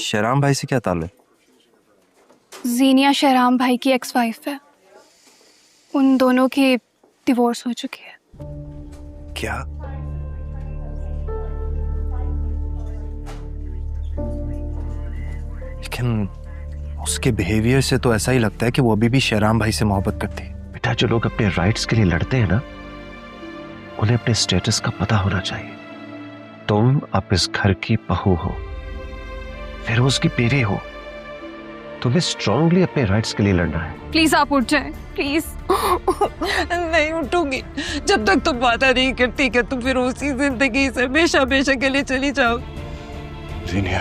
शहराम भाई से क्या ताल्लुक? जीनिया शहराम भाई की एक्स वाइफ है। उन दोनों की डिवोर्स हो चुकी है। क्या? लेकिन उसके बिहेवियर से तो ऐसा ही लगता है कि वो अभी भी शहराम भाई से मोहब्बत करती है। बेटा, जो लोग अपने राइट्स के लिए लड़ते हैं ना, उन्हें अपने स्टेटस का पता होना चाहिए। तुम अब इस घर की बहू हो, फिर उसकी बेटी हो। तुम्हें स्ट्रांगली अपने राइट्स के लिए लड़ना है। प्लीज आप उठ जाएं, प्लीज। नहीं उठूंगी जब तक तुम वादा नहीं करती कि तुम फिर उसी जिंदगी से हमेशा हमेशा के लिए चली जाओ। जीनिया,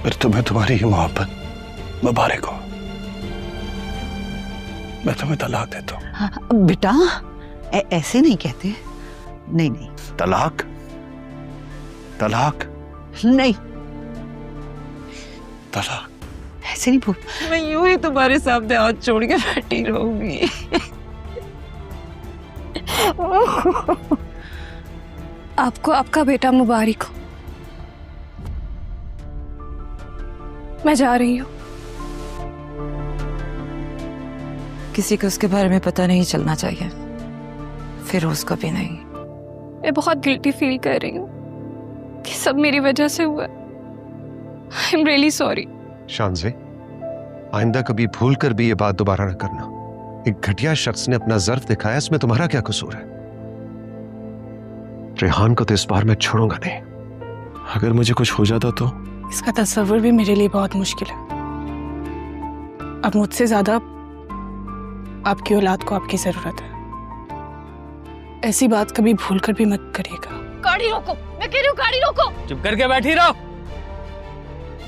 फिर तुम्हें तुम्हारी ही मोहब्बत मुबारक हो। मैं तुम्हें तलाक देता हूँ। बेटा, ऐसे नहीं कहते। नहीं नहीं तलाक? तलाक? नहीं, तलाक? ऐसे नहीं बोल। मैं यूं ही तुम्हारे सामने हाथ छोड़ के बैठी रहूंगी। आपको आपका बेटा मुबारक हो। मैं जा रही हूँ। किसी को उसके बारे में पता नहीं चलना चाहिए, फिर उसको भी नहीं। मैं बहुत गिल्टी फील कर रही हूँ कि सब मेरी वजह से हुआ। I am really sorry. Shanzay, आइंदा कभी भूल कर भी ये बात दोबारा न करना। एक घटिया शख्स ने अपना ज़र्फ दिखाया, इसमें तुम्हारा क्या कसूर है? रेहान को तो इस बार मैं छोड़ूंगा नहीं। अगर मुझे कुछ हो जाता तो? इसका तस्वुर भी मेरे लिए बहुत मुश्किल है। अब मुझसे ज्यादा आपकी औलाद को आपकी जरूरत है। ऐसी बात कभी भूल कर भी मत करिएगा। गाड़ी रोको, मैं कह रही हूँ गाड़ी रोको। चुप करके बैठी रहो।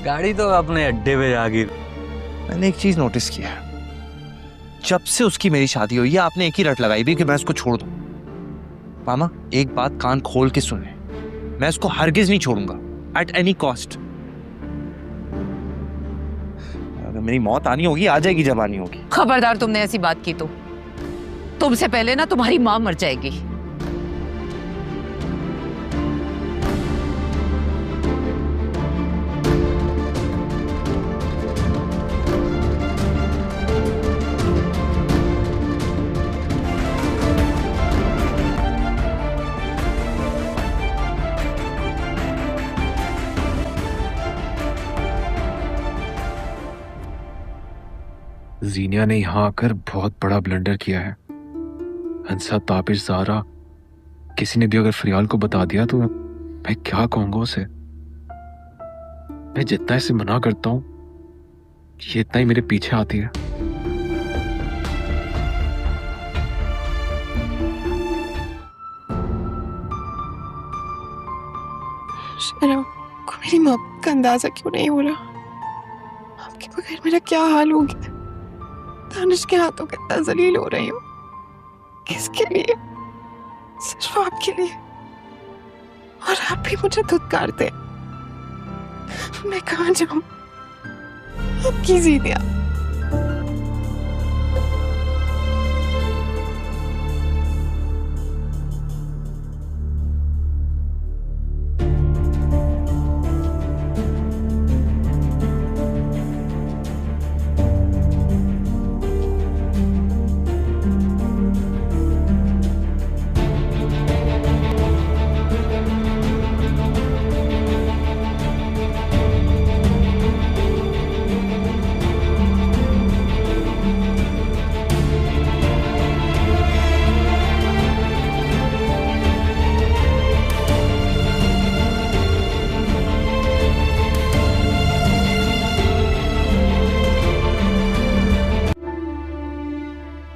गाड़ी तो अपने अड्डे पे जा गिर। मैंने एक चीज नोटिस किया है, जब से उसकी मेरी शादी हुई है आपने एक ही रट लगाई भी कि मैं उसको छोड़ दूं। मामा, एक बात कान खोल के सुने, मैं उसको हरगिज नहीं छोड़ूंगा एट एनी कॉस्ट। अगर मेरी मौत आनी होगी आ जाएगी, जब आनी होगी। खबरदार, तुमने ऐसी बात की तो तुमसे पहले ना तुम्हारी माँ मर जाएगी। जीनिया ने यहाँ आकर बहुत बड़ा ब्लंडर किया है। हंसा, ताबिश, ज़ारा, किसी ने भी अगर फरियाल को बता दिया तो मैं क्या कहूंगा उसे। मैं जितना इसे मना करता हूँ ये इतना ही मेरे पीछे आती है। शहराम को मेरी मोहब्बत का अंदाजा क्यों नहीं हो रहा? आपके बगैर मेरा क्या हाल हो गया? दानिश के हाथों कितना जलील हो रही हूँ। किसके लिए? सिर्फ आपके लिए। और आप भी मुझे धुतकारते। मैं कहाँ जाऊँ? आपकी जीनिया।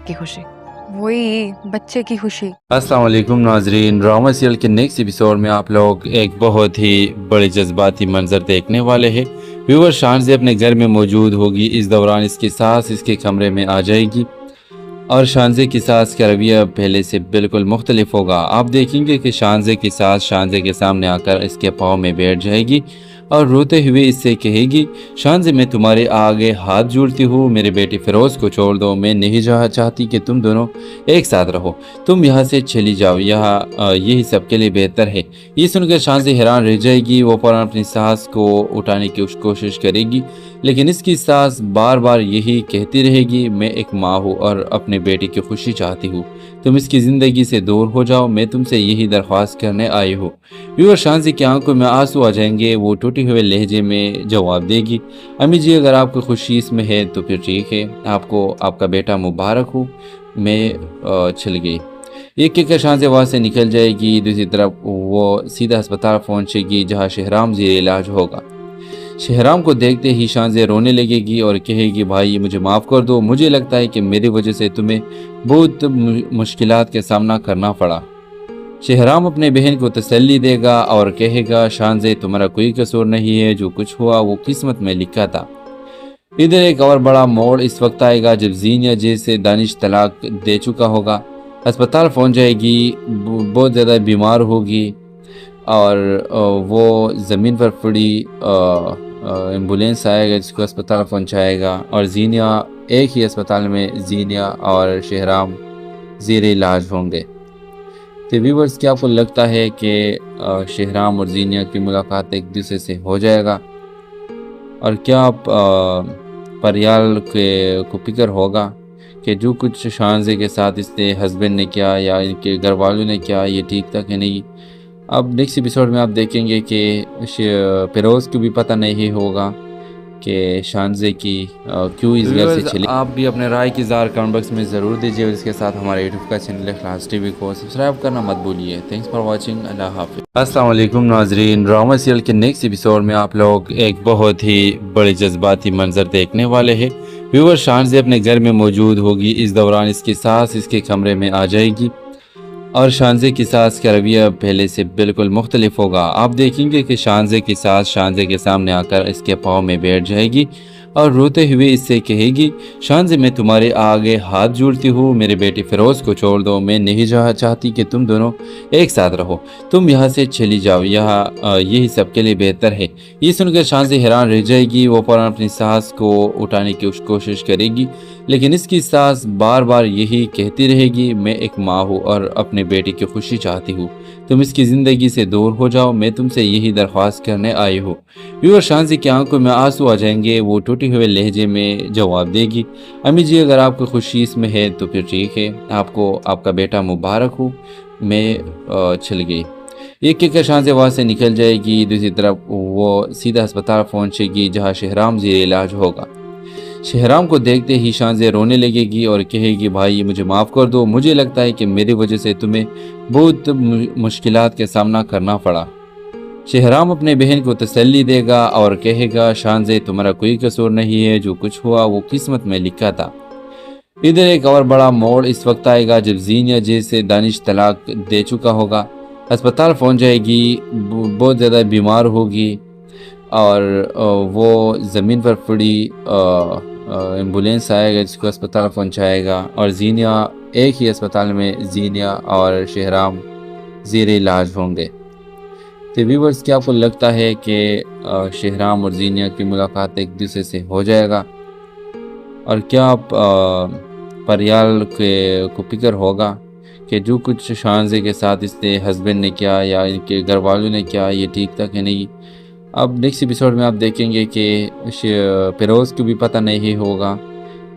की खुशी, वही बच्चे की खुशी। अस्सलाम वालेकुम नाजरीन, ड्रामा सीरियल के नेक्स्ट एपिसोड में आप लोग एक बहुत ही बड़े जज्बाती मंजर देखने वाले हैं। व्यूवर शानज़े अपने घर में मौजूद होगी। इस दौरान इसकी सास इसके कमरे में आ जाएगी और शानज़े की सास का रवैया पहले से बिल्कुल मुख्तलिफ होगा। आप देखेंगे कि शानज़े की सास शानज़े के सामने आकर इसके पाँव में बैठ जाएगी। और रोते हुए इससे कहेगी, शांजे मैं तुम्हारे आगे हाथ जोड़ती हूँ, मेरे बेटे फिरोज को छोड़ दो, मैं नहीं चाहती कि तुम दोनों एक साथ रहो, तुम यहाँ से चली जाओ, यहाँ यही सबके लिए बेहतर है। ये सुनकर शांजे हैरान रह जाएगी। वो फौरन अपनी सास को उठाने की कोशिश करेगी, लेकिन इसकी सास बार बार यही कहती रहेगी, मैं एक माँ हूँ और अपने बेटे की खुशी चाहती हूँ, तुम इसकी ज़िंदगी से दूर हो जाओ, मैं तुमसे यही दरख्वास्त करने आई हूँ। व्यूअर, शांजी की आंखों में आंसू आ जाएंगे। वो टूटे हुए लहजे में जवाब देगी, अम्मी जी अगर आपको खुशी इसमें है तो फिर ठीक है, आपको आपका बेटा मुबारक हो। मैं चल गई। एक कहकर शांजे वहाँ से निकल जाएगी। दूसरी तरफ वो सीधा अस्पताल पहुँचेगी जहाँ शहराम ज़ेर इलाज होगा। शहराम को देखते ही शांजे रोने लगेगी और कहेगी, भाई मुझे माफ़ कर दो, मुझे लगता है कि मेरी वजह से तुम्हें बहुत मुश्किलात का सामना करना पड़ा। शहराम अपने बहन को तसल्ली देगा और कहेगा, शांजे तुम्हारा कोई कसूर नहीं है, जो कुछ हुआ वो किस्मत में लिखा था। इधर एक और बड़ा मोड़ इस वक्त आएगा जब जीनिया जैसे दानिश तलाक दे चुका होगा, अस्पताल पहुंच जाएगी, बहुत ज़्यादा बीमार होगी और वो ज़मीन पर पड़ी एम्बुलेंस आएगा जिसको अस्पताल पहुंचाएगा और जीनिया एक ही अस्पताल में जीनिया और शहराम ज़ेर इलाज होंगे। तो व्यूअर्स, क्या आपको लगता है कि शहराम और जीनिया की मुलाकात एक दूसरे से हो जाएगा और क्या आप परियाल को फिक्र होगा कि जो कुछ शांजे के साथ इसके हस्बैंड ने किया या इनके घर वालों ने किया ये ठीक था कि नहीं। अब नेक्स्ट एपिसोड में आप देखेंगे कि फिरोज़ को भी पता नहीं होगा कि शांजे की क्यों इस घर से चली। आप भी अपने राय की ज़ार कमेंट बॉक्स में ज़रूर दीजिए और इसके साथ हमारे यूट्यूब का चैनल इखलास टीवी को सब्सक्राइब करना मत भूलिए। Thanks for watching. अल्लाह हाफिज़। अस्सलाम वालेकुम नाजरीन, ड्रामा सीरियल के नेक्स्ट एपिसोड में आप लोग एक बहुत ही बड़े जज्बाती मंजर देखने वाले हैं। व्यूअर, शांजे अपने घर में मौजूद होगी। इस दौरान इसकी सास इसके कमरे में आ जाएगी और शांजे की सास का रवैया पहले से बिल्कुल मुख्तलिफ होगा। आप देखेंगे कि शांजे की सास शांजे के सामने आकर इसके पाँव में बैठ जाएगी और रोते हुए इससे कहेगी, शांजे मैं तुम्हारे आगे हाथ जोड़ती हूँ, मेरे बेटे फिरोज़ को छोड़ दो, मैं नहीं चाहती कि तुम दोनों एक साथ रहो, तुम यहाँ से चली जाओ, यहाँ यही सबके लिए बेहतर है। ये सुनकर शांजे हैरान रह जाएगी। वो फौरन अपनी सास को उठाने की कोशिश करेगी, लेकिन इसकी सास बार बार यही कहती रहेगी, मैं एक माँ हूँ और अपने बेटे की खुशी चाहती हूँ, तुम इसकी ज़िंदगी से दूर हो जाओ, मैं तुमसे यही दरख्वास्त करने आई हूँ। व्यूअर, शांजे की आंखों में आंसू आ जाएंगे। वो टूटे हुए लहजे में जवाब देगी, अम्मी जी अगर आपको खुशी इसमें है तो फिर ठीक है, आपको आपका बेटा मुबारक हो। मैं चल गई। एक कहकर शांजे वहाँ से निकल जाएगी। दूसरी तरफ वो सीधा अस्पताल पहुँचेगी जहाँ शहराम ज़ेर इलाज होगा। शहराम को देखते ही शांजे रोने लगेगी और कहेगी, भाई मुझे माफ़ कर दो, मुझे लगता है कि मेरी वजह से तुम्हें बहुत मुश्किलात का सामना करना पड़ा। शहराम अपने बहन को तसल्ली देगा और कहेगा, शांजे तुम्हारा कोई कसूर नहीं है, जो कुछ हुआ वो किस्मत में लिखा था। इधर एक और बड़ा मोड़ इस वक्त आएगा जब जीनिया जैसे दानिश तलाक दे चुका होगा, अस्पताल पहुंच जाएगी, बहुत ज़्यादा बीमार होगी और वो ज़मीन पर पड़ी एम्बुलेंस आएगा जिसको अस्पताल पहुंचाएगा और जीनिया एक ही अस्पताल में जीनिया और शहराम ज़ेर इलाज होंगे। तो व्यूअर्स, क्या आपको लगता है कि शहराम और जीनिया की मुलाकात एक दूसरे से हो जाएगा और क्या आप परियाल को फिक्र होगा कि जो कुछ शांजे के साथ इसके हस्बैंड ने किया या इनके घर वालों ने किया ये ठीक था कि नहीं। अब नेक्स्ट एपिसोड में आप देखेंगे कि फिरोज़ को भी पता नहीं होगा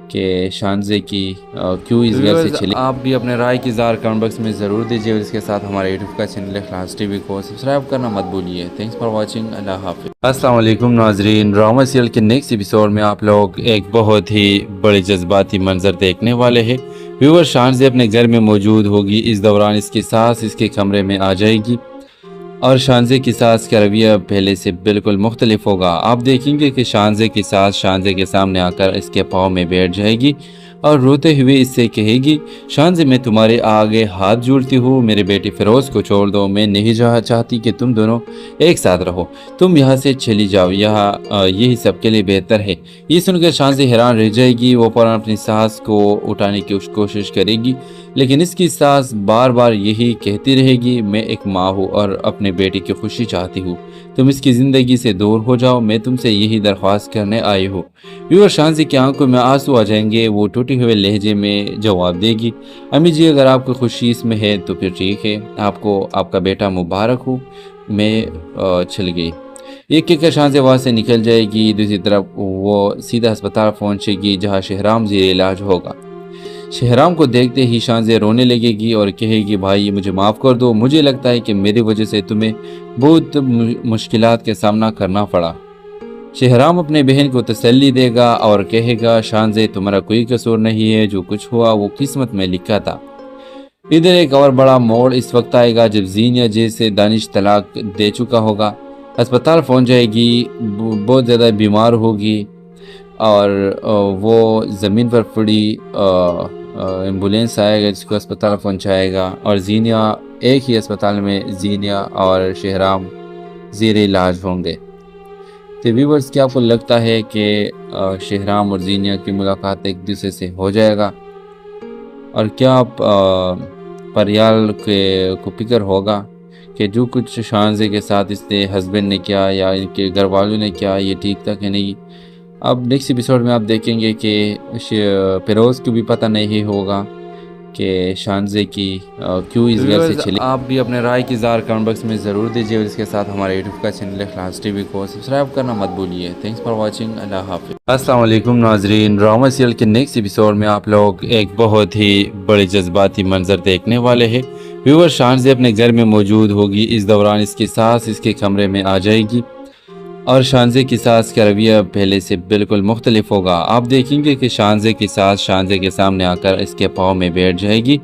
कि शांजे की क्यों इस घर से चली। आप भी अपने राय की ज़ार कमेंट बॉक्स में ज़रूर दीजिए और इसके साथ हमारे यूट्यूब का चैनल इखलास टीवी को सब्सक्राइब करना मत भूलिए। Thanks for watching. अल्लाह हाफिज़। अस्सलाम वालेकुम नाजरीन, ड्रामा सीरियल के नेक्स्ट एपिसोड में आप लोग एक बहुत ही बड़े जज्बाती मंजर देखने वाले हैं। व्यूअर, शांजे अपने घर में मौजूद होगी। इस दौरान इसकी सास इसके कमरे में आ जाएगी और शांजे की सास का रवैया पहले से बिल्कुल मुख्तलिफ होगा। आप देखेंगे कि शांजे की सास शांजे के सामने आकर इसके पाँव में बैठ जाएगी और रोते हुए इससे कहेगी, शांजे मैं तुम्हारे आगे हाथ जोड़ती हूँ, मेरे बेटे फिरोज़ को छोड़ दो, मैं नहीं चाहती कि तुम दोनों एक साथ रहो, तुम यहाँ से चली जाओ, यहाँ यही सबके लिए बेहतर है। ये सुनकर शांजे हैरान रह जाएगी। वो फौरन अपनी सास को उठाने की कोशिश करेगी, लेकिन इसकी सास बार बार यही कहती रहेगी, मैं एक माँ हूँ और अपने बेटे की खुशी चाहती हूँ, तुम इसकी ज़िंदगी से दूर हो जाओ, मैं तुमसे यही दरख्वास्त करने आई हूँ। व्यूअर, शांजी की आंखों में आंसू आ जाएंगे। वो टूटे हुए लहजे में जवाब देगी, अम्मी जी अगर आपको खुशी इसमें है तो फिर ठीक है, आपको आपका बेटा मुबारक हो। मैं चल गई। एक कहकर शांजी वहाँ से निकल जाएगी। दूसरी तरफ वो सीधा अस्पताल पहुँचेगी जहाँ शहराम ज़ेर इलाज होगा। शहराम को देखते ही शांजे रोने लगेगी और कहेगी, भाई मुझे माफ़ कर दो, मुझे लगता है कि मेरी वजह से तुम्हें बहुत मुश्किलात का सामना करना पड़ा। शहराम अपने बहन को तसल्ली देगा और कहेगा, शांजे तुम्हारा कोई कसूर नहीं है, जो कुछ हुआ वो किस्मत में लिखा था। इधर एक और बड़ा मोड़ इस वक्त आएगा जब जीनिया जैसे दानिश तलाक दे चुका होगा। अस्पताल पहुंच जाएगी, बहुत ज़्यादा बीमार होगी और वो ज़मीन पर पड़ी एम्बुलेंस आएगा जिसको अस्पताल पहुंचाएगा और जीनिया एक ही अस्पताल में जीनिया और शहराम ज़ेर इलाज होंगे। तो व्यूअर्स, क्या आपको लगता है कि शहराम और जीनिया की मुलाकात एक दूसरे से हो जाएगा? और क्या आप परियाल को फिक्र होगा कि जो कुछ शांजे के साथ इसके हस्बैंड ने किया या इनके घर वालों ने किया ये ठीक था कि नहीं? अब नेक्स्ट एपिसोड में आप देखेंगे कि फिरोज़ को भी पता नहीं होगा कि शांजे की क्यों इस घर से चली। आप भी अपने राय की ज़ार कमेंट बॉक्स में ज़रूर दीजिए और इसके साथ हमारे यूट्यूब का चैनल इखलास टीवी को सब्सक्राइब करना मत भूलिए। Thanks for watching. अल्लाह हाफिज़। अस्सलाम वालेकुम नाजरीन, ड्रामा सीरियल के नेक्स्ट एपिसोड में आप लोग एक बहुत ही बड़े जज्बाती मंजर देखने वाले हैं। व्यूअर, शांजे अपने घर में मौजूद होगी। इस दौरान इसकी सास इसके कमरे में आ जाएगी और शांजे की सास का रवैया पहले से बिल्कुल मुख्तलिफ होगा। आप देखेंगे कि शांजे की सास शांजे के सामने आकर इसके पाँव में बैठ जाएगी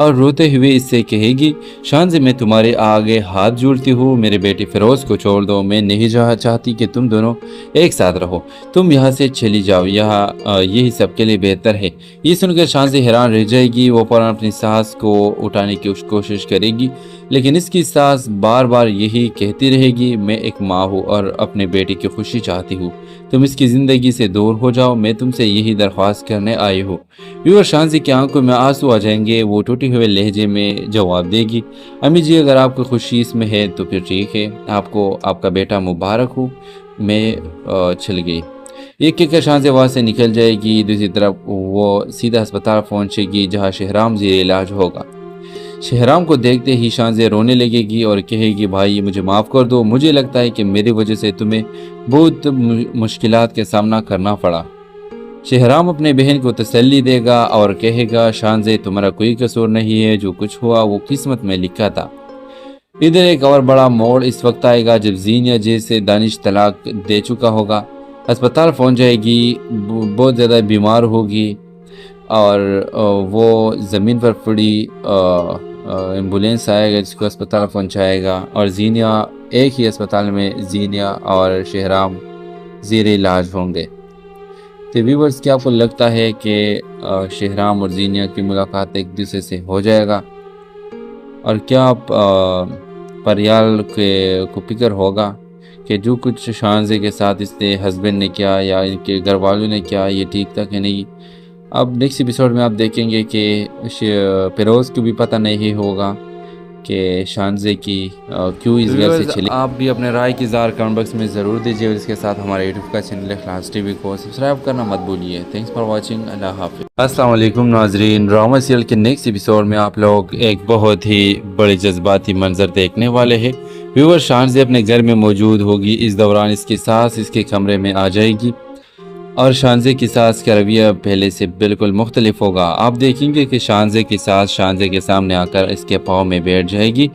और रोते हुए इससे कहेगी, शांजे मैं तुम्हारे आगे हाथ जोड़ती हूँ, मेरे बेटे फिरोज़ को छोड़ दो, मैं नहीं चाहती कि तुम दोनों एक साथ रहो, तुम यहाँ से चली जाओ, यहाँ यही सबके लिए बेहतर है। ये सुनकर शांजे हैरान रह जाएगी। वो फौरन अपनी सास को उठाने की कोशिश करेगी लेकिन इसकी सास बार बार यही कहती रहेगी, मैं एक माँ हूँ और अपने बेटे की खुशी चाहती हूँ, तुम इसकी ज़िंदगी से दूर हो जाओ, मैं तुमसे यही दरख्वास्त करने आई हूँ। व्यूअर, शांजी की आंखों में आंसू आ जाएंगे। वो टूटे हुए लहजे में जवाब देगी, अम्मी जी अगर आपको खुशी इसमें है तो फिर ठीक है, आपको आपका बेटा मुबारक हो। मैं चल गई। एक कहकर शांजे वहाँ से निकल जाएगी। दूसरी तरफ वो सीधा अस्पताल पहुँचेगी जहाँ शहराम ज़ेर इलाज होगा। शहराम को देखते ही शांजे रोने लगेगी और कहेगी, भाई मुझे माफ़ कर दो, मुझे लगता है कि मेरी वजह से तुम्हें बहुत मुश्किलात का सामना करना पड़ा। शहराम अपने बहन को तसल्ली देगा और कहेगा, शांजे तुम्हारा कोई कसूर नहीं है, जो कुछ हुआ वो किस्मत में लिखा था। इधर एक और बड़ा मोड़ इस वक्त आएगा जब जीनिया जैसे दानिश तलाक दे चुका होगा। अस्पताल पहुंच जाएगी, बहुत ज़्यादा बीमार होगी और वो ज़मीन पर पड़ी एम्बुलेंस आएगा जिसको अस्पताल पहुंचाएगा और जीनिया एक ही अस्पताल में जीनिया और शहराम ज़ेर इलाज होंगे। तो व्यूअर्स, क्या आपको लगता है कि शहराम और जीनिया की मुलाकात एक दूसरे से हो जाएगा? और क्या आप परियाल को फिक्र होगा कि जो कुछ शांजे के साथ इसके हस्बैंड ने किया या इनके घर वालों ने किया ये ठीक था कि नहीं? अब नेक्स्ट एपिसोड में आप देखेंगे कि फिरोज़ को भी पता नहीं होगा कि शांजे की क्यों इस घर से चली। आप भी अपने राय की ज़ार कमेंट बॉक्स में ज़रूर दीजिए और इसके साथ हमारे यूट्यूब का चैनल इखलास टीवी को सब्सक्राइब करना मत भूलिए। Thanks for watching. अल्लाह हाफिज़। अस्सलाम वालेकुम नाजरीन, ड्रामा सीरियल के नेक्स्ट एपिसोड में आप लोग एक बहुत ही बड़े जज्बाती मंजर देखने वाले हैं। व्यूअर, शांजे अपने घर में मौजूद होगी। इस दौरान इसकी सास इसके कमरे में आ जाएगी और शांजे की सास का रवैया पहले से बिल्कुल मुख्तलिफ होगा। आप देखेंगे कि शांजे की सास शांजे के सामने आकर इसके पाँव में बैठ जाएगी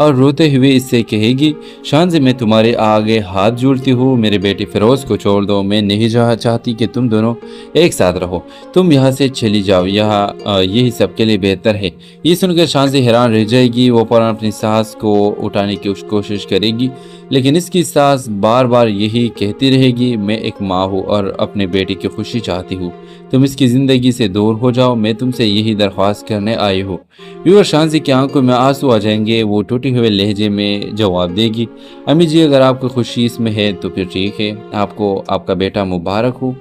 और रोते हुए इससे कहेगी, शांजे मैं तुम्हारे आगे हाथ जोड़ती हूँ, मेरे बेटे फिरोज़ को छोड़ दो, मैं नहीं चाहती कि तुम दोनों एक साथ रहो, तुम यहाँ से चली जाओ, यहाँ यही सबके लिए बेहतर है। ये सुनकर शांजे हैरान रह जाएगी। वो फौरन अपनी सास को उठाने की कोशिश करेगी लेकिन इसकी सास बार बार यही कहती रहेगी, मैं एक माँ हूँ और अपने बेटे की खुशी चाहती हूँ, तुम इसकी ज़िंदगी से दूर हो जाओ, मैं तुमसे यही दरख्वास्त करने आई हूँ। व्यूअर, शांजे की आंखों में आंसू आ जाएंगे। वो टूटे हुए लहजे में जवाब देगी, अम्मी जी अगर आपको खुशी इसमें है तो फिर ठीक है, आपको आपका बेटा मुबारक हो।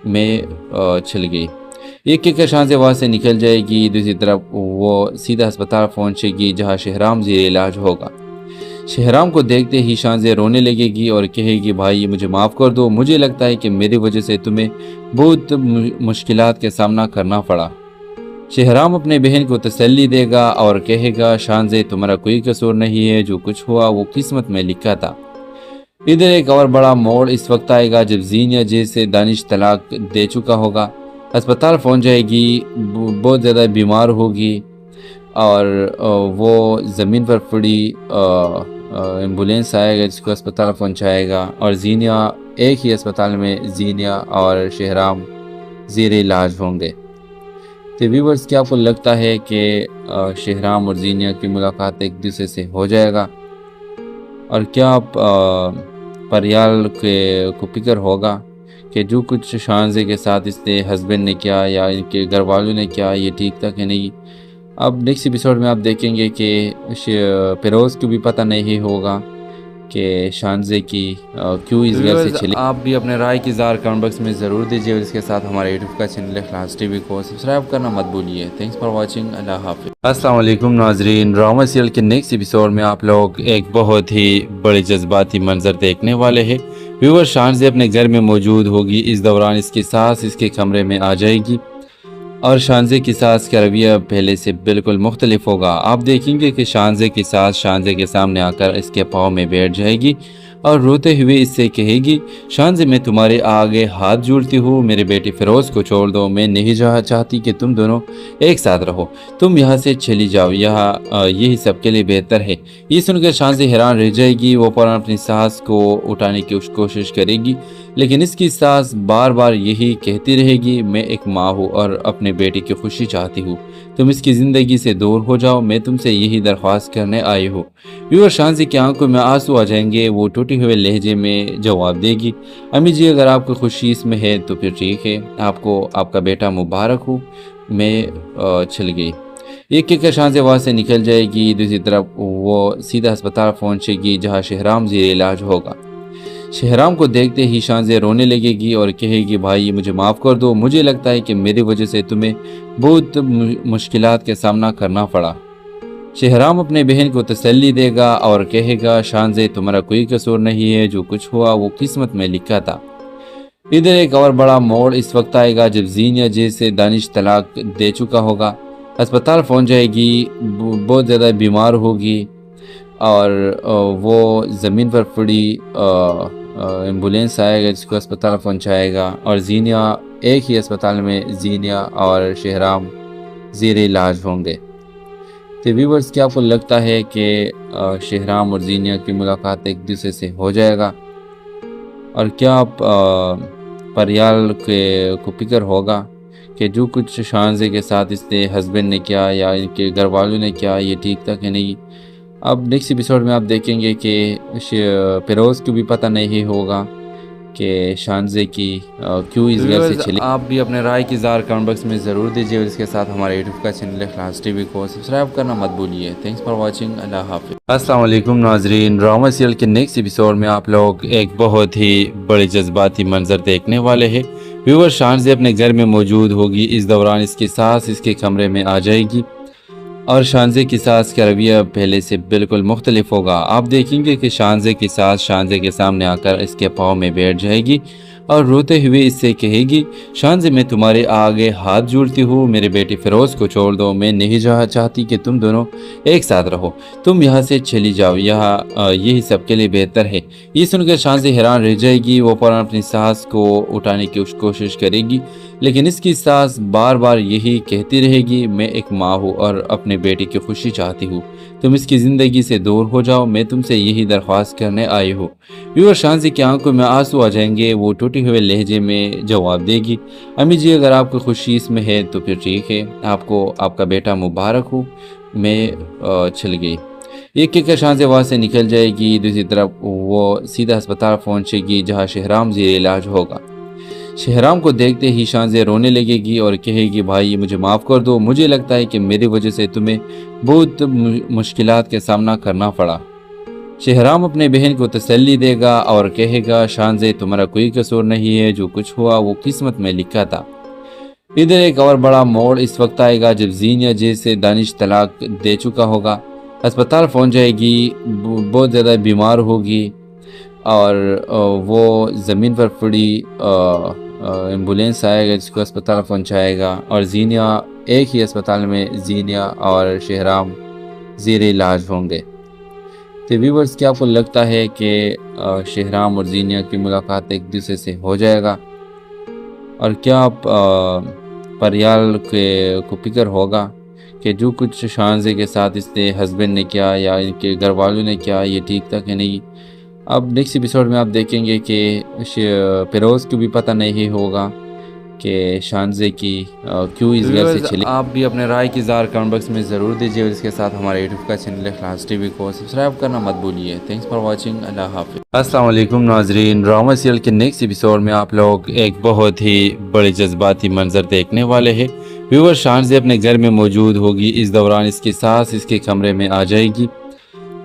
मैं चल गई। एक कहकर शानजे वहाँ से निकल जाएगी। दूसरी तरफ वो सीधा अस्पताल पहुँचेगी जहाँ शहराम ज़ेर इलाज होगा। शहराम को देखते ही शानजे रोने लगेगी और कहेगी, भाई मुझे माफ़ कर दो, मुझे लगता है कि मेरी वजह से तुम्हें बहुत मुश्किलात का सामना करना पड़ा। शहराम अपने बहन को तसल्ली देगा और कहेगा, शानजे तुम्हारा कोई कसूर नहीं है, जो कुछ हुआ वो किस्मत में लिखा था। इधर एक और बड़ा मोड़ इस वक्त आएगा जब जीनिया जैसे दानिश तलाक दे चुका होगा, अस्पताल पहुंच जाएगी, बहुत ज़्यादा बीमार होगी और वो ज़मीन पर पड़ी एम्बुलेंस आएगा जिसको अस्पताल पहुंचाएगा और जीनिया एक ही अस्पताल में जीनिया और शहराम ज़ेर इलाज होंगे। तो व्यूअर्स, क्या आपको लगता है कि शहराम और जीनिया की मुलाकात एक दूसरे से हो जाएगा और क्या आप परियाल को फिक्र होगा कि जो कुछ शानजे के साथ इसके हस्बैंड ने किया या इनके घर वालों ने किया ये ठीक था कि नहीं। अब नेक्स्ट एपिसोड में आप देखेंगे कि फिरोज़ को भी पता नहीं होगा कि शानजे की क्यों इस घर से चली। आप भी अपने राय की ज़ार कमेंट बॉक्स में ज़रूर दीजिए और इसके साथ हमारे यूट्यूब का चैनल इखलास टीवी को सब्सक्राइब करना मत भूलिए। Thanks for watching. अल्लाह हाफिज़। अस्सलाम वालेकुम नाजरीन, ड्रामा सीरियल के नेक्स्ट एपिसोड में आप लोग एक बहुत ही बड़े जज्बाती मंजर देखने वाले हैं। व्यूअर, शानजे अपने घर में मौजूद होगी। इस दौरान इसकी सास इसके कमरे में आ जाएगी और शानजे की सास का रवैया पहले से बिल्कुल मुख्तलिफ होगा। आप देखेंगे कि शानजे की सास शानजे के सामने आकर इसके पाँव में बैठ जाएगी और रोते हुए इससे कहेगी, शानजे मैं तुम्हारे आगे हाथ जोड़ती हूँ, मेरे बेटे फिरोज़ को छोड़ दो, मैं नहीं चाहती कि तुम दोनों एक साथ रहो, तुम यहाँ से चली जाओ, यहाँ यही सबके लिए बेहतर है। ये सुनकर शानजे हैरान रह जाएगी। वो फौरन अपनी सास को उठाने की कोशिश करेगी लेकिन इसकी सास बार बार यही कहती रहेगी, मैं एक माँ हूँ और अपने बेटे की खुशी चाहती हूँ, तुम इसकी ज़िंदगी से दूर हो जाओ, मैं तुमसे यही दरख्वास्त करने आई हूँ। व्यूअर, शानजे की आंखों में आंसू आ जाएंगे। वो टूटे हुए लहजे में जवाब देगी, अम्मी जी अगर आपको खुशी इसमें है तो फिर ठीक है, आपको आपका बेटा मुबारक हो। मैं चल गई। एक कहकर शानजे वहाँ से निकल जाएगी। दूसरी तरफ वो सीधा अस्पताल पहुँचेगी जहाँ शहराम ज़ेर इलाज होगा। शहराम को देखते ही शानजे रोने लगेगी और कहेगी, भाई मुझे माफ़ कर दो, मुझे लगता है कि मेरी वजह से तुम्हें बहुत मुश्किलात का सामना करना पड़ा। शहराम अपने बहन को तसल्ली देगा और कहेगा, शानजे तुम्हारा कोई कसूर नहीं है, जो कुछ हुआ वो किस्मत में लिखा था। इधर एक और बड़ा मोड़ इस वक्त आएगा जब जीनिया जैसे दानिश तलाक दे चुका होगा, अस्पताल पहुंच जाएगी, बहुत ज़्यादा बीमार होगी और वो ज़मीन पर पड़ी एम्बुलेंस आएगा जिसको अस्पताल पहुंचाएगा और जीनिया एक ही अस्पताल में जीनिया और शहराम ज़ेर इलाज होंगे। तो व्यूअर्स, क्या आपको लगता है कि शहराम और जीनिया की मुलाकात एक दूसरे से हो जाएगा और क्या आप परियाल को फिक्र होगा कि जो कुछ शानजे के साथ इसके हस्बैंड ने किया या इनके घर वालों ने किया ये ठीक था कि नहीं। अब नेक्स्ट एपिसोड में आप देखेंगे कि फिरोज़ को भी पता नहीं होगा कि शानजे की क्यों इस घर से चली। आप भी अपने राय की ज़ार कमेंट बॉक्स में ज़रूर दीजिए और इसके साथ हमारे यूट्यूब का चैनल इखलास टीवी को सब्सक्राइब करना मत भूलिए। Thanks for watching. अल्लाह हाफिज़। अस्सलाम वालेकुम नाजरीन, ड्रामा सीरियल के नेक्स्ट एपिसोड में आप लोग एक बहुत ही बड़े जज्बाती मंजर देखने वाले हैं। व्यूअर, शानजे अपने घर में मौजूद होगी। इस दौरान इसकी सास इसके कमरे में आ जाएगी और शानजे की सास का रवैया पहले से बिल्कुल मुख्तलिफ होगा। आप देखेंगे कि शानजे की सास शानजे के सामने आकर इसके पाँव में बैठ जाएगी और रोते हुए इससे कहेगी, शानजे मैं तुम्हारे आगे हाथ जोड़ती हूँ, मेरे बेटे फिरोज़ को छोड़ दो, मैं नहीं चाहती कि तुम दोनों एक साथ रहो, तुम यहाँ से चली जाओ, यहाँ यही सबके लिए बेहतर है। ये सुनकर शानजे हैरान रह जाएगी। वो फौरन अपनी सास को उठाने की कोशिश करेगी लेकिन इसकी सास बार बार यही कहती रहेगी, मैं एक माँ हूँ और अपने बेटे की खुशी चाहती हूँ, तुम इसकी ज़िंदगी से दूर हो जाओ, मैं तुमसे यही दरख्वास्त करने आई हूँ। व्यूअर, शानजे की आंखों में आंसू आ जाएंगे। वो टूटे हुए लहजे में जवाब देगी, अम्मी जी अगर आपको खुशी इसमें है तो फिर ठीक है, आपको आपका बेटा मुबारक हो। मैं चल गई। एक कहकर शानजे वहाँ से निकल जाएगी। दूसरी तरफ वो सीधा अस्पताल पहुँचेगी जहाँ शहराम ज़ेर इलाज होगा। शहराम को देखते ही शानजे रोने लगेगी और कहेगी, भाई मुझे माफ़ कर दो, मुझे लगता है कि मेरी वजह से तुम्हें बहुत मुश्किलात का सामना करना पड़ा। शहराम अपने बहन को तसल्ली देगा और कहेगा, शानजे तुम्हारा कोई कसूर नहीं है, जो कुछ हुआ वो किस्मत में लिखा था। इधर एक और बड़ा मोड़ इस वक्त आएगा जब जीनिया जिसे दानिश तलाक दे चुका होगा, अस्पताल पहुंच जाएगी, बहुत ज़्यादा बीमार होगी और वो ज़मीन पर पड़ी एम्बुलेंस आएगा जिसको अस्पताल पहुंचाएगा और जीनिया एक ही अस्पताल में जीनिया और शहराम ज़ेर इलाज होंगे। तो व्यूवर्स, क्या आपको लगता है कि शहराम और जीनिया की मुलाकात एक दूसरे से हो जाएगा और क्या आप परियाल को फिक्र होगा कि जो कुछ शानज़े के साथ इसके हस्बैंड ने किया या इनके घर वालों ने किया ये ठीक था कि नहीं। अब नेक्स्ट एपिसोड में आप देखेंगे कि फिरोज़ को भी पता नहीं होगा कि शानज़े की क्यों इस घर से चली। आप भी अपने राय की ज़ार कमेंट बॉक्स में ज़रूर दीजिए और इसके साथ हमारे यूट्यूब का चैनल इखलास टीवी को सब्सक्राइब करना मत भूलिए। Thanks for watching. अल्लाह हाफिज़। अस्सलाम वालेकुम नाजरीन, ड्रामा सीरियल के नेक्स्ट एपिसोड में आप लोग एक बहुत ही बड़े जज्बाती मंजर देखने वाले हैं। व्यूअर शानज़े अपने घर में मौजूद होगी, इस दौरान इसकी सास इसके कमरे में आ जाएगी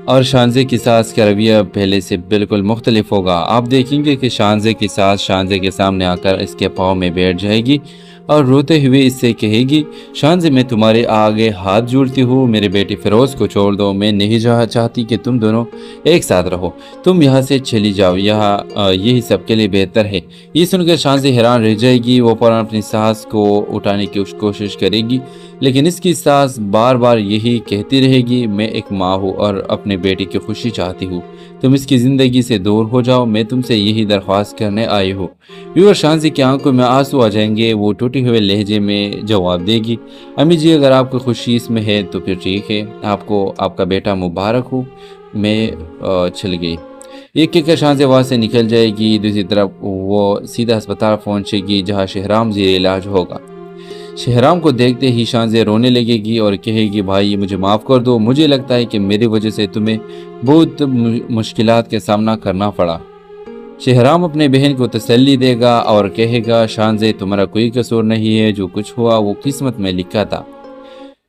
और शानज़े की सास का रवैया पहले से बिल्कुल मुख्तलिफ होगा। आप देखेंगे कि शानज़े की सास शानज़े के सामने आकर इसके पाँव में बैठ जाएगी और रोते हुए इससे कहेगी, शानज़े मैं तुम्हारे आगे हाथ जोड़ती हूँ, मेरे बेटे फिरोज़ को छोड़ दो, मैं नहीं चाहती कि तुम दोनों एक साथ रहो, तुम यहाँ से चली जाओ, यहाँ यही सबके लिए बेहतर है। ये सुनकर शानज़े हैरान रह जाएगी। वो फौरन अपनी सास को उठाने की कोशिश करेगी लेकिन इसकी सास बार बार यही कहती रहेगी, मैं एक माँ हूँ और अपने बेटे की खुशी चाहती हूँ, तुम इसकी ज़िंदगी से दूर हो जाओ, मैं तुमसे यही दरख्वास्त करने आई हूँ। व्यूअर, शानज़े की आंखों में आंसू आ जाएंगे। वो टूटे हुए लहजे में जवाब देगी, अम्मी जी अगर आपको खुशी इसमें है तो फिर ठीक है, आपको आपका बेटा मुबारक हो। मैं चल गई। एक कहकर शानज़े वहाँ से निकल जाएगी। दूसरी तरफ वो सीधा अस्पताल पहुँचेगी जहाँ शहराम ज़ेर इलाज होगा। शहराम को देखते ही शानज़े रोने लगेगी और कहेगी, भाई मुझे माफ़ कर दो, मुझे लगता है कि मेरी वजह से तुम्हें बहुत मुश्किलात का सामना करना पड़ा। शहराम अपने बहन को तसल्ली देगा और कहेगा, शानज़े तुम्हारा कोई कसूर नहीं है, जो कुछ हुआ वो किस्मत में लिखा था।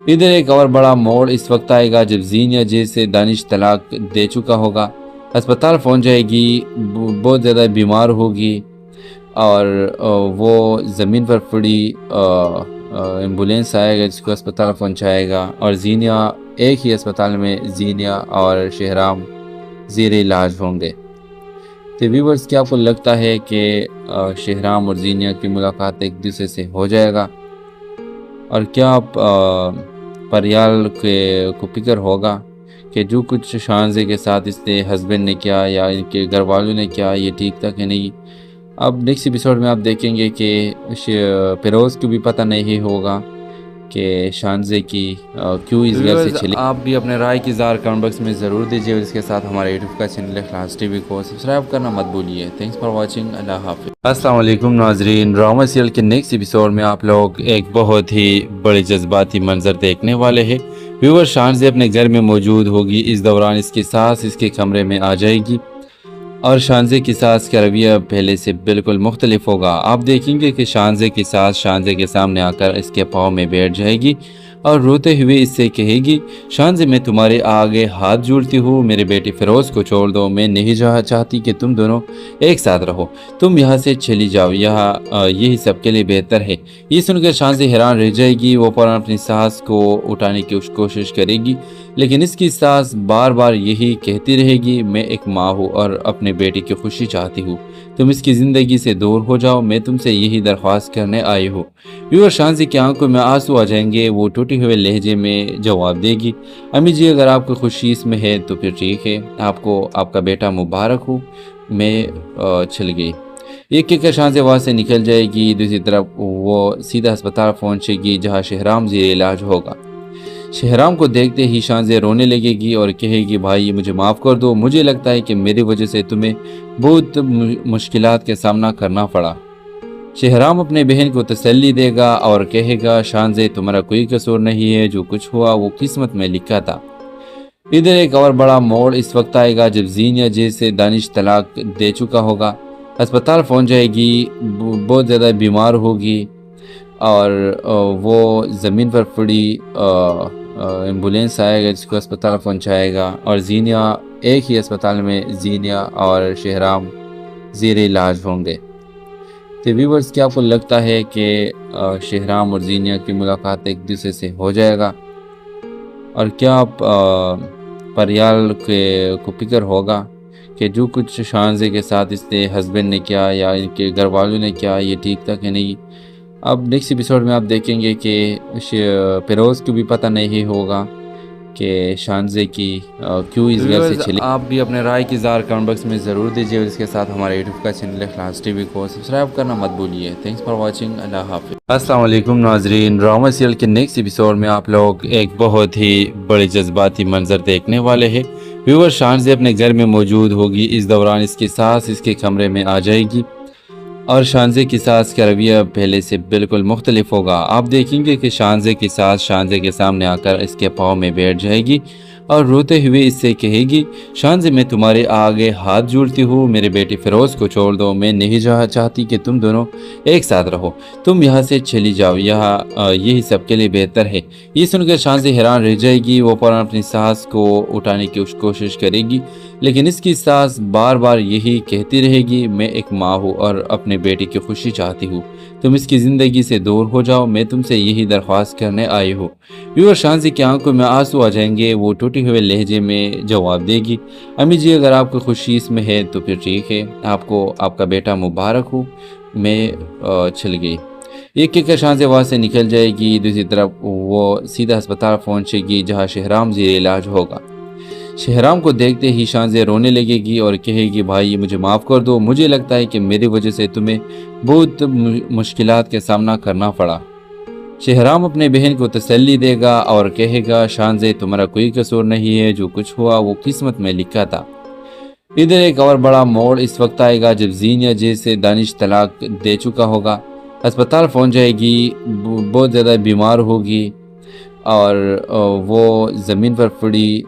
इधर एक और बड़ा मोड़ इस वक्त आएगा जब जीनिया जिसे दानिश तलाक दे चुका होगा, अस्पताल पहुंच जाएगी, बहुत ज़्यादा बीमार होगी और वो ज़मीन पर पड़ी एम्बुलेंस आएगा जिसको अस्पताल पहुंचाएगा और जीनिया एक ही अस्पताल में जीनिया और शहराम ज़ेर इलाज होंगे। तो व्यूवर्स, क्या आपको लगता है कि शहराम और जीनिया की मुलाकात एक दूसरे से हो जाएगा और क्या आप परियाल को फिक्र होगा कि जो कुछ शानज़े के साथ इसके हस्बैंड ने किया या इनके घर वालों ने किया ये ठीक था कि नहीं। अब नेक्स्ट एपिसोड में आप देखेंगे कि फिरोज़ को भी पता नहीं होगा कि शानज़े की क्यों इस घर से चली। आप भी अपने राय की ज़ार कमेंट बॉक्स में ज़रूर दीजिए और इसके साथ हमारे यूट्यूब का चैनल इखलास टीवी को सब्सक्राइब करना मत भूलिए। Thanks for watching. अल्लाह हाफिज़। अस्सलाम वालेकुम नाजरीन, ड्रामा सीरियल के नेक्स्ट एपिसोड में आप लोग एक बहुत ही बड़े जज्बाती मंजर देखने वाले हैं। व्यूअर, शानज़े अपने घर में मौजूद होगी, इस दौरान इसकी सास इसके कमरे में आ जाएगी और शानज़े की सास का रवैया पहले से बिल्कुल मुख्तलिफ होगा। आप देखेंगे कि शानज़े की सास शानज़े के सामने आकर इसके पाँव में बैठ जाएगी और रोते हुए इससे कहेगी, शानज़े मैं तुम्हारे आगे हाथ जोड़ती हूँ, मेरे बेटे फिरोज़ को छोड़ दो, मैं नहीं चाहती कि तुम दोनों एक साथ रहो, तुम यहाँ से चली जाओ, यहाँ यही सबके लिए बेहतर है। ये सुनकर शानज़े हैरान रह जाएगी। वो फौरन अपनी सास को उठाने की कोशिश करेगी लेकिन इसकी सास बार बार यही कहती रहेगी, मैं एक माँ हूँ और अपने बेटे की खुशी चाहती हूँ, तुम इसकी ज़िंदगी से दूर हो जाओ, मैं तुमसे यही दरख्वास्त करने आई हूँ। व्यूअर, शानज़े की आंखों में आंसू आ जाएंगे। वो टूटे हुए लहजे में जवाब देगी, अम्मी जी अगर आपको खुशी इसमें है तो फिर ठीक है, आपको आपका बेटा मुबारक हो। मैं चल गई। एक कहकर शानज़े वहाँ से निकल जाएगी। दूसरी तरफ वो सीधा अस्पताल पहुँचेगी जहाँ शहराम ज़ेर इलाज होगा। शहराम को देखते ही शानज़े रोने लगेगी और कहेगी, भाई मुझे माफ़ कर दो, मुझे लगता है कि मेरी वजह से तुम्हें बहुत मुश्किलात का सामना करना पड़ा। शहराम अपने बहन को तसल्ली देगा और कहेगा, शानज़े तुम्हारा कोई कसूर नहीं है, जो कुछ हुआ वो किस्मत में लिखा था। इधर एक और बड़ा मोड़ इस वक्त आएगा जब जीनिया जिसे दानिश तलाक दे चुका होगा, अस्पताल पहुंच जाएगी, बहुत ज़्यादा बीमार होगी और वो ज़मीन पर पड़ी एम्बुलेंस आएगा जिसको अस्पताल पहुंचाएगा और जीनिया एक ही अस्पताल में जीनिया और शहराम ज़ेर इलाज होंगे। तो व्यूवर्स, क्या आपको लगता है कि शेहराम और जीनिया की मुलाकात एक दूसरे से हो जाएगा? और क्या आप परियाल के को फिक्र होगा कि जो कुछ शानजे के साथ इसके हस्बैंड ने किया या इनके घर वालों ने किया, ये ठीक था कि नहीं? अब नेक्स्ट एपिसोड में आप देखेंगे कि फिरोज़ को भी पता नहीं होगा कि शानजे की क्यों इस घर से चली। आप भी अपने राय की ज़ार कमेंट बॉक्स में ज़रूर दीजिए और इसके साथ हमारे यूट्यूब का चैनल इखलास टीवी को सब्सक्राइब करना मत भूलिए। Thanks for watching. अल्लाह हाफिज़। अस्सलाम वालेकुम नाजरीन, ड्रामा सीरियल के नेक्स्ट एपिसोड में आप लोग एक बहुत ही बड़े जज्बाती मंजर देखने वाले हैं। व्यूअर शानजे अपने घर में मौजूद होगी। इस दौरान इसकी सास इसके कमरे में आ जाएगी और शानजे की सास का रवैया पहले से बिल्कुल मुख्तलिफ होगा। आप देखेंगे कि शानजे की सास शानजे के सामने आकर इसके पाँव में बैठ जाएगी और रोते हुए इससे कहेगी, शानजे मैं तुम्हारे आगे हाथ जोड़ती हूँ, मेरे बेटे फिरोज़ को छोड़ दो, मैं नहीं चाहती कि तुम दोनों एक साथ रहो, तुम यहाँ से चली जाओ, यहाँ यही सबके लिए बेहतर है। ये सुनकर शानजे हैरान रह जाएगी। वो फौरन अपनी सास को उठाने की कोशिश करेगी, लेकिन इसकी सास बार बार यही कहती रहेगी, मैं एक माँ हूँ और अपने बेटे की खुशी चाहती हूँ, तुम इसकी ज़िंदगी से दूर हो जाओ, मैं तुमसे यही दरख्वास्त करने आई हूँ। व्यूअर शानजे की आंखों में आंसू आ जाएंगे। वो टूटे हुए लहजे में जवाब देगी, अम्मी जी अगर आपको खुशी इसमें है तो फिर ठीक है, आपको आपका बेटा मुबारक हो। मैं चल गई। एक कहकर शानजे वहाँ से निकल जाएगी। दूसरी तरफ वो सीधा अस्पताल पहुँचेगी जहाँ शेहराम ज़ेर इलाज होगा। शेहराम को देखते ही शानजे रोने लगेगी और कहेगी, भाई मुझे माफ़ कर दो, मुझे लगता है कि मेरी वजह से तुम्हें बहुत मुश्किलात का सामना करना पड़ा। शेहराम अपने बहन को तसल्ली देगा और कहेगा, शानजे तुम्हारा कोई कसूर नहीं है, जो कुछ हुआ वो किस्मत में लिखा था। इधर एक और बड़ा मोड़ इस वक्त आएगा जब जीनिया जैसे दानिश तलाक दे चुका होगा। अस्पताल पहुंच जाएगी, बहुत ज़्यादा बीमार होगी और वो ज़मीन पर पड़ी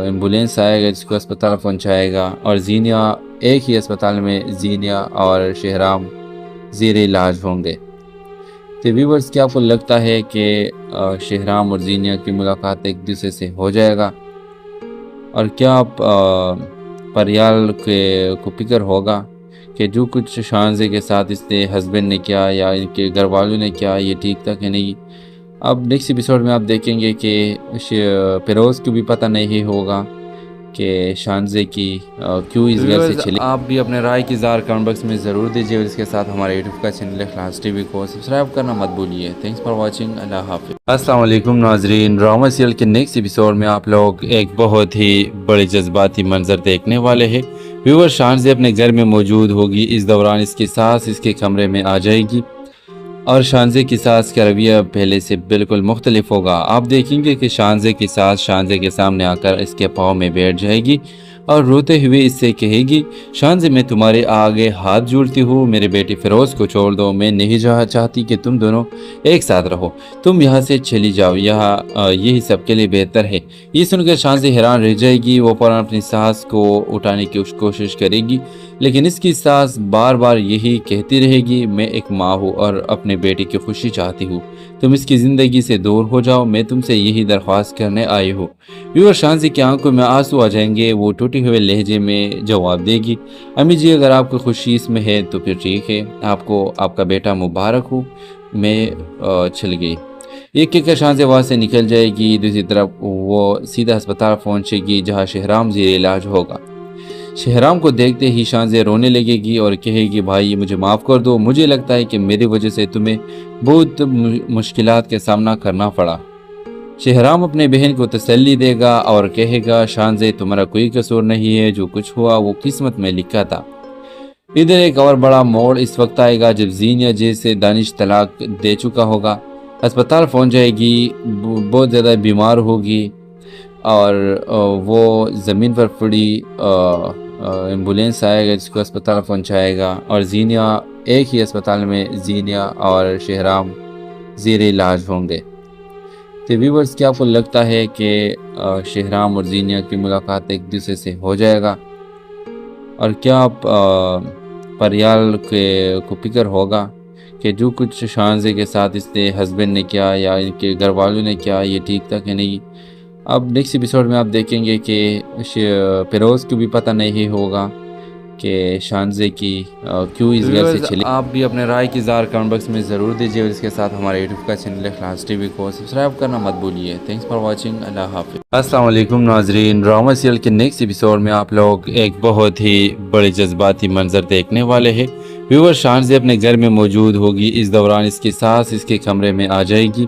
एम्बुलेंस आएगा जिसको अस्पताल पहुंचाएगा और जीनिया एक ही अस्पताल में जीनिया और शेहराम ज़ेर इलाज होंगे। तो व्यूवर्स, क्या आपको लगता है कि शेहराम और जीनिया की मुलाकात एक दूसरे से हो जाएगा? और क्या आप परियाल के को फिक्र होगा कि जो कुछ शानजे के साथ इसके हस्बैंड ने किया या इनके घर वालों ने किया, ये ठीक था कि नहीं? अब नेक्स्ट एपिसोड में आप देखेंगे कि फिरोज़ को भी पता नहीं होगा कि शानजे की क्यों इस घर से चली। आप भी अपने राय की ज़ार कमेंट बॉक्स में ज़रूर दीजिए और इसके साथ हमारे यूट्यूब का चैनल इखलास टीवी को सब्सक्राइब करना मत भूलिए। Thanks for watching. अल्लाह हाफिज़। अस्सलाम वालेकुम नाजरीन, ड्रामा सीरियल के नेक्स्ट एपिसोड में आप लोग एक बहुत ही बड़े जज्बाती मंजर देखने वाले हैं। व्यूअर शानजे अपने घर में मौजूद होगी। इस दौरान इसकी सास इसके कमरे में आ जाएगी और शानजे की सास का रवैया पहले से बिल्कुल मुख्तलिफ होगा। आप देखेंगे कि शानजे की सास शानजे के सामने आकर इसके पाँव में बैठ जाएगी और रोते हुए इससे कहेगी, शानजे मैं तुम्हारे आगे हाथ जोड़ती हूँ, मेरे बेटे फिरोज़ को छोड़ दो, मैं नहीं चाहती कि तुम दोनों एक साथ रहो, तुम यहाँ से चली जाओ, यहाँ यही सबके लिए बेहतर है। ये सुनकर शानजे हैरान रह जाएगी। वो फौरन अपनी सास को उठाने की कोशिश करेगी, लेकिन इसकी सास बार बार यही कहती रहेगी, मैं एक माँ हूँ और अपने बेटे की खुशी चाहती हूँ, तुम इसकी ज़िंदगी से दूर हो जाओ, मैं तुमसे यही दरख्वास्त करने आई हूँ। व्यूअर शानजे की आंखों में आंसू आ जाएंगे। वो टूटे हुए लहजे में जवाब देगी, अम्मी जी अगर आपको खुशी इसमें है तो फिर ठीक है, आपको आपका बेटा मुबारक हो। मैं चल गई। एक कहकर शानजे वहाँ से निकल जाएगी। दूसरी तरफ वो सीधा अस्पताल पहुँचेगी जहाँ शेहराम ज़ेर इलाज होगा। शेहराम को देखते ही शानजे रोने लगेगी और कहेगी, भाई मुझे माफ़ कर दो, मुझे लगता है कि मेरी वजह से तुम्हें बहुत मुश्किलात का सामना करना पड़ा। शेहराम अपने बहन को तसल्ली देगा और कहेगा, शानजे तुम्हारा कोई कसूर नहीं है, जो कुछ हुआ वो किस्मत में लिखा था। इधर एक और बड़ा मोड़ इस वक्त आएगा जब जीनिया जैसे दानिश तलाक दे चुका होगा। अस्पताल पहुंच जाएगी, बहुत ज़्यादा बीमार होगी और वो ज़मीन पर पड़ी एम्बुलेंस आएगा जिसको अस्पताल पहुंचाएगा और जीनिया एक ही अस्पताल में जीनिया और शेहराम ज़ेर इलाज होंगे। तो व्यूवर्स, क्या आपको लगता है कि शेहराम और जीनिया की मुलाकात एक दूसरे से हो जाएगा? और क्या आप परियाल के को फिक्र होगा कि जो कुछ शानजे के साथ इसके हस्बैंड ने किया या इनके घर वालों ने किया, ये ठीक था कि नहीं? अब नेक्स्ट एपिसोड में आप देखेंगे कि फिरोज़ को भी पता नहीं होगा कि शानजे की क्यों इस घर से चली। आप भी अपने राय की ज़ार कमेंट बॉक्स में ज़रूर दीजिए और इसके साथ हमारे यूट्यूब का चैनल क्लास टीवी को सब्सक्राइब करना मत भूलिए। Thanks for watching. अल्लाह हाफिज़। अस्सलाम वालेकुम नाजरीन, ड्रामा सीरियल के नेक्स्ट एपिसोड में आप लोग एक बहुत ही बड़े जज्बाती मंजर देखने वाले हैं। व्यूअर शानजे अपने घर में मौजूद होगी। इस दौरान इसकी सास इसके कमरे में आ जाएगी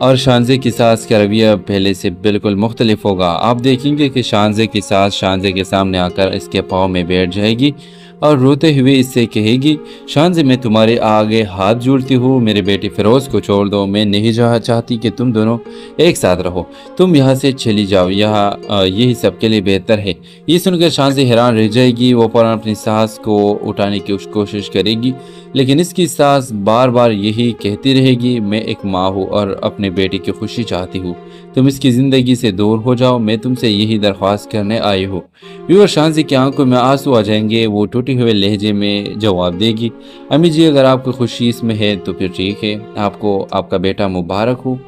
और शानजे की सास का रवैया पहले से बिल्कुल मुख्तलिफ होगा। आप देखेंगे कि शानजे की सास शानजे के सामने आकर इसके पाँव में बैठ जाएगी और रोते हुए इससे कहेगी, शानजे मैं तुम्हारे आगे हाथ जोड़ती हूँ, मेरे बेटे फिरोज़ को छोड़ दो, मैं नहीं चाहती कि तुम दोनों एक साथ रहो, तुम यहाँ से चली जाओ, यहाँ यही सबके लिए बेहतर है। ये सुनकर शानजे हैरान रह जाएगी। वो फौरन अपनी सास को उठाने की कोशिश करेगी, लेकिन इसकी सास बार बार यही कहती रहेगी, मैं एक माँ हूँ और अपने बेटे की खुशी चाहती हूँ, तुम इसकी ज़िंदगी से दूर हो जाओ, मैं तुमसे यही दरख्वास्त करने आई हूँ। व्यूअर शानजे की आंखों में आंसू आ जाएंगे। वो टूटे हुए लहजे में जवाब देगी, अम्मी जी अगर आपको खुशी इसमें है तो फिर ठीक है, आपको आपका बेटा मुबारक हो।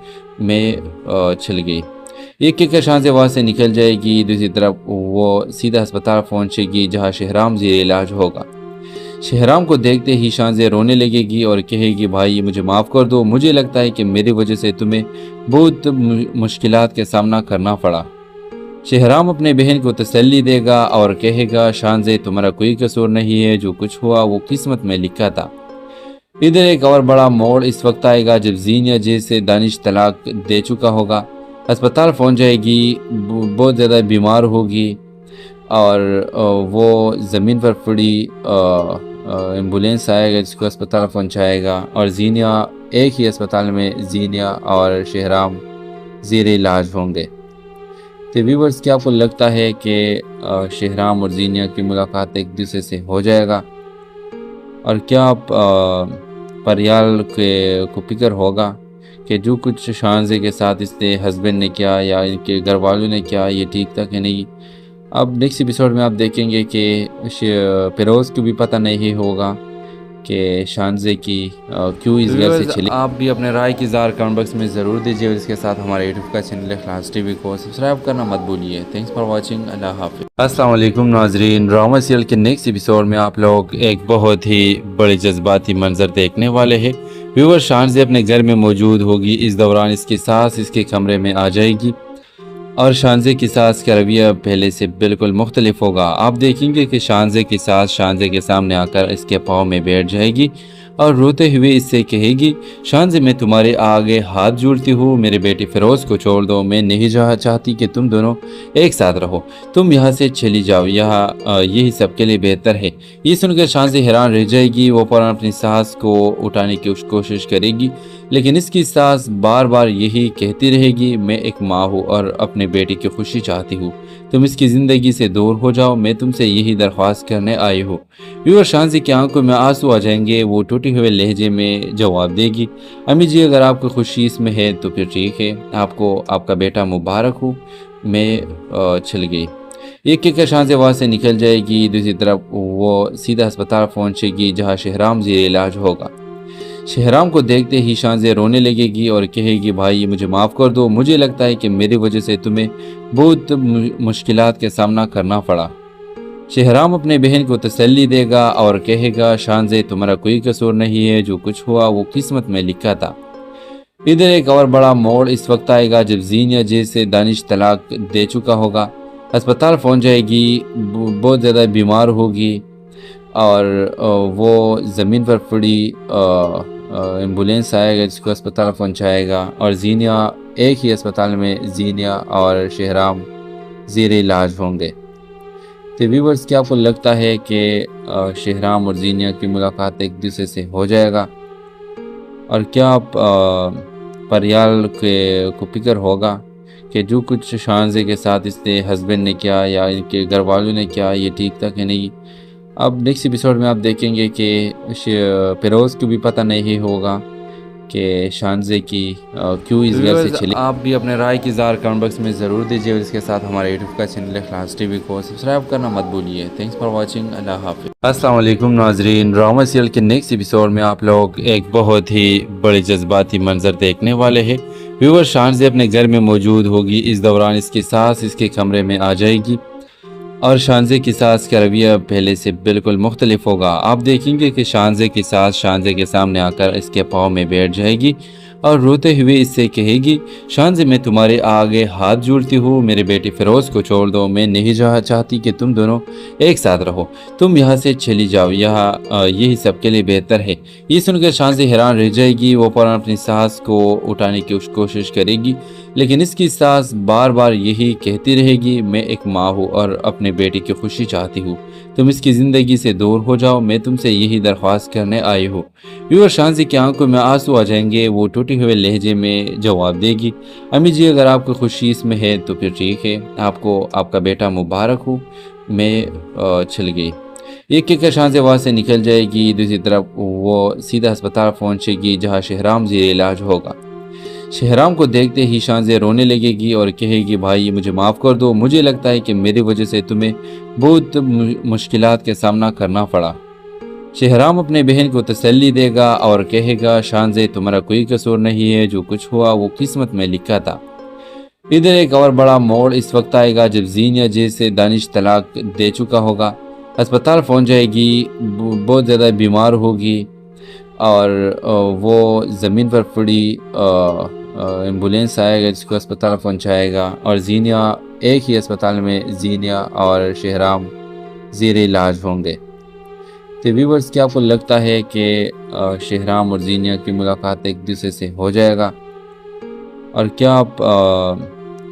मैं चल गई। एक कहकर शानजे वहाँ से निकल जाएगी। दूसरी तरफ वो सीधा अस्पताल पहुँचेगी जहाँ शहराम ज़ेर इलाज होगा। शहराम को देखते ही शानजे रोने लगेगी और कहेगी, भाई मुझे माफ़ कर दो, मुझे लगता है कि मेरी वजह से तुम्हें बहुत मुश्किलात का सामना करना पड़ा। शहराम अपने बहन को तसल्ली देगा और कहेगा, शानजे तुम्हारा कोई कसूर नहीं है, जो कुछ हुआ वो किस्मत में लिखा था। इधर एक और बड़ा मोड़ इस वक्त आएगा जब जीनिया जैसे दानिश तलाक दे चुका होगा। अस्पताल पहुंच जाएगी, बहुत ज़्यादा बीमार होगी और वो ज़मीन पर पड़ी एम्बुलेंस आएगा जिसको अस्पताल पहुंचाएगा और जीनिया एक ही अस्पताल में जीनिया और शहराम ज़ेर इलाज होंगे। तो व्यूअर्स क्या आपको लगता है कि शहराम और जीनिया की मुलाकात एक दूसरे से हो जाएगा और क्या आप परियाल को फिक्र होगा कि जो कुछ शानजे के साथ इसके हस्बैंड ने किया या इनके घर वालों ने किया ये ठीक था कि नहीं। अब नेक्स्ट एपिसोड में आप देखेंगे कि फिरोज़ को भी पता नहीं होगा कि शानजे की क्यों इस घर से चली। आप भी अपने राय की ज़ार कमेंट बॉक्स में ज़रूर दीजिए और इसके साथ हमारे यूट्यूब का चैनल क्लास टीवी को सब्सक्राइब करना मत भूलिए। Thanks for watching. अल्लाह हाफिज़। अस्सलाम वालेकुम नाजरीन, ड्रामा सीरियल के नेक्स्ट एपिसोड में आप लोग एक बहुत ही बड़े जज्बाती मंजर देखने वाले हैं। व्यूअर शानजे अपने घर में मौजूद होगी। इस दौरान इसकी सास इसके कमरे में आ जाएगी और शानजे की सास का रवैया पहले से बिल्कुल मुख्तलिफ होगा। आप देखेंगे कि शानजे की सास शानजे के सामने आकर इसके पाँव में बैठ जाएगी और रोते हुए इससे कहेगी, शानजे मैं तुम्हारे आगे हाथ जोड़ती हूँ, मेरे बेटे फिरोज़ को छोड़ दो, मैं नहीं चाहती कि तुम दोनों एक साथ रहो, तुम यहाँ से चली जाओ, यहाँ यही सबके लिए बेहतर है। ये सुनकर शानजे हैरान रह जाएगी। वो फौरन अपनी सास को उठाने की कोशिश करेगी, लेकिन इसकी सास बार बार यही कहती रहेगी, मैं एक माँ हूँ और अपने बेटे की खुशी चाहती हूँ, तुम इसकी ज़िंदगी से दूर हो जाओ, मैं तुमसे यही दरख्वास्त करने आई हूँ। व्यूअर शानजे की आंखों में आंसू आ जाएंगे। वो टूटे हुए लहजे में जवाब देगी, अम्मी जी अगर आपको खुशी इसमें है तो फिर ठीक है, आपको आपका बेटा मुबारक हो। मैं चल गई। एक कहकर शानजे वहाँ से निकल जाएगी। दूसरी तरफ वो सीधा अस्पताल पहुँचेगी जहाँ शहराम ज़ेर इलाज होगा। शहराम को देखते ही शानजे रोने लगेगी और कहेगी, भाई मुझे माफ़ कर दो, मुझे लगता है कि मेरी वजह से तुम्हें बहुत मुश्किलात का सामना करना पड़ा। शहराम अपने बहन को तसल्ली देगा और कहेगा, शानजे तुम्हारा कोई कसूर नहीं है, जो कुछ हुआ वो किस्मत में लिखा था। इधर एक और बड़ा मोड़ इस वक्त आएगा जब जीनिया जैसे दानिश तलाक दे चुका होगा। अस्पताल पहुंच जाएगी, बहुत ज़्यादा बीमार होगी और वो ज़मीन पर पड़ी एम्बुलेंस आएगा जिसको अस्पताल पहुंचाएगा और जीनिया एक ही अस्पताल में जीनिया और शहराम ज़ेर इलाज होंगे। तो व्यूअर्स क्या आपको लगता है कि शहराम और जीनिया की मुलाकात एक दूसरे से हो जाएगा और क्या आप परियाल को फिक्र होगा कि जो कुछ शानजे के साथ इसके हस्बैंड ने किया या इनके घर वालों ने किया ये ठीक था कि नहीं। अब नेक्स्ट एपिसोड में आप देखेंगे कि फिरोज़ को भी पता नहीं होगा कि शानजे की क्यों इस घर से चली। आप भी अपने राय की ज़ार कमेंट बॉक्स में ज़रूर दीजिए और इसके साथ हमारे यूट्यूब का चैनल क्लास टीवी को सब्सक्राइब करना मत भूलिए। Thanks for watching. अल्लाह हाफिज़। अस्सलाम वालेकुम नाजरीन, ड्रामा सीरियल के नेक्स्ट एपिसोड में आप लोग एक बहुत ही बड़े जज्बाती मंजर देखने वाले हैं। व्यूअर शानजे अपने घर में मौजूद होगी। इस दौरान इसकी सास इसके कमरे में आ जाएगी और शानजे की सास का रवैया पहले से बिल्कुल मुख्तलिफ होगा। आप देखेंगे कि शानजे की सास शानजे के सामने आकर इसके पाँव में बैठ जाएगी और रोते हुए इससे कहेगी, शानजे मैं तुम्हारे आगे हाथ जोड़ती हूँ, मेरे बेटे फिरोज़ को छोड़ दो, मैं नहीं चाहती कि तुम दोनों एक साथ रहो, तुम यहाँ से चली जाओ, यहाँ यही सबके लिए बेहतर है। ये सुनकर शानजे हैरान रह जाएगी। वो फौरन अपनी सास को उठाने की कोशिश करेगी, लेकिन इसकी सास बार बार यही कहती रहेगी, मैं एक माँ हूँ और अपने बेटे की खुशी चाहती हूँ, तुम इसकी ज़िंदगी से दूर हो जाओ, मैं तुमसे यही दरख्वास्त करने आई हूँ। व्यूअर, शानजे की आंखों में आंसू आ जाएंगे। वो टूटे हुए लहजे में जवाब देगी, अम्मी जी अगर आपको खुशी इसमें है तो फिर ठीक है, आपको आपका बेटा मुबारक हो, मैं चल गई। एक कहकर शानजे वहाँ से निकल जाएगी। दूसरी तरफ वो सीधा अस्पताल पहुँचेगी जहाँ शहराम ज़ेर इलाज होगा। शहराम को देखते ही शानजे रोने लगेगी और कहेगी, भाई मुझे माफ़ कर दो, मुझे लगता है कि मेरी वजह से तुम्हें बहुत मुश्किलात का सामना करना पड़ा। शहराम अपने बहन को तसल्ली देगा और कहेगा, शानजे तुम्हारा कोई कसूर नहीं है, जो कुछ हुआ वो किस्मत में लिखा था। इधर एक और बड़ा मोड़ इस वक्त आएगा जब जीनिया जैसे दानिश तलाक दे चुका होगा, अस्पताल पहुंच जाएगी, बहुत ज़्यादा बीमार होगी और वो ज़मीन पर पड़ी एम्बुलेंस आएगा जिसको अस्पताल पहुंचाएगा और जीनिया एक ही अस्पताल में जीनिया और शहराम ज़ेर इलाज होंगे। तो व्यूअर्स, क्या आपको लगता है कि शहराम और जीनिया की मुलाकात एक दूसरे से हो जाएगा और क्या आप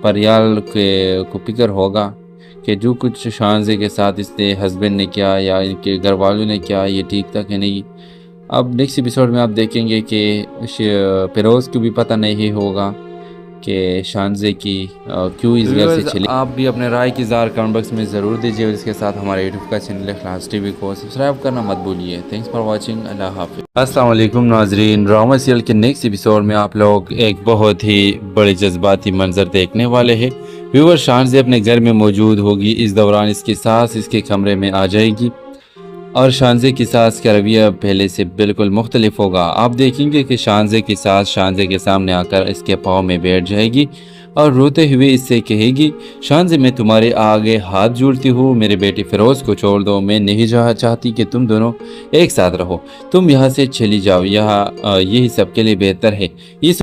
परियाल को फिक्र होगा कि जो कुछ शानजे के साथ इसके हस्बैंड ने किया या इनके घर वालों ने किया ये ठीक था कि नहीं। अब नेक्स्ट एपिसोड में आप देखेंगे कि फिरोज़ को भी पता नहीं होगा कि शानजे की क्यों इस घर से चली। आप भी अपने राय की इज़हार कमेंट बॉक्स में ज़रूर दीजिए और इसके साथ हमारे यूट्यूब का चैनल इखलास टीवी को सब्सक्राइब करना मत भूलिए। Thanks for watching. अल्लाह हाफिज़। अस्सलाम वालेकुम नाजरीन, ड्रामा सीरियल के नेक्स्ट एपिसोड में आप लोग एक बहुत ही बड़े जज्बाती मंजर देखने वाले हैं। व्यूअर, शानजे अपने घर में मौजूद होगी, इस दौरान इसकी सास इसके कमरे में आ जाएगी और शानजे की सास का रवैया पहले से बिल्कुल मुख्तलिफ होगा। आप देखेंगे कि शानजे की सास शानजे के सामने आकर इसके पाँव में बैठ जाएगी और रोते हुए इससे कहेगी, शानजे मैं तुम्हारे आगे हाथ जोड़ती हूँ, मेरे बेटे फिरोज़ को छोड़ दो, मैं नहीं चाहती कि तुम दोनों एक साथ रहो, तुम यहाँ से चली जाओ, यहाँ यही सबके लिए बेहतर है। इस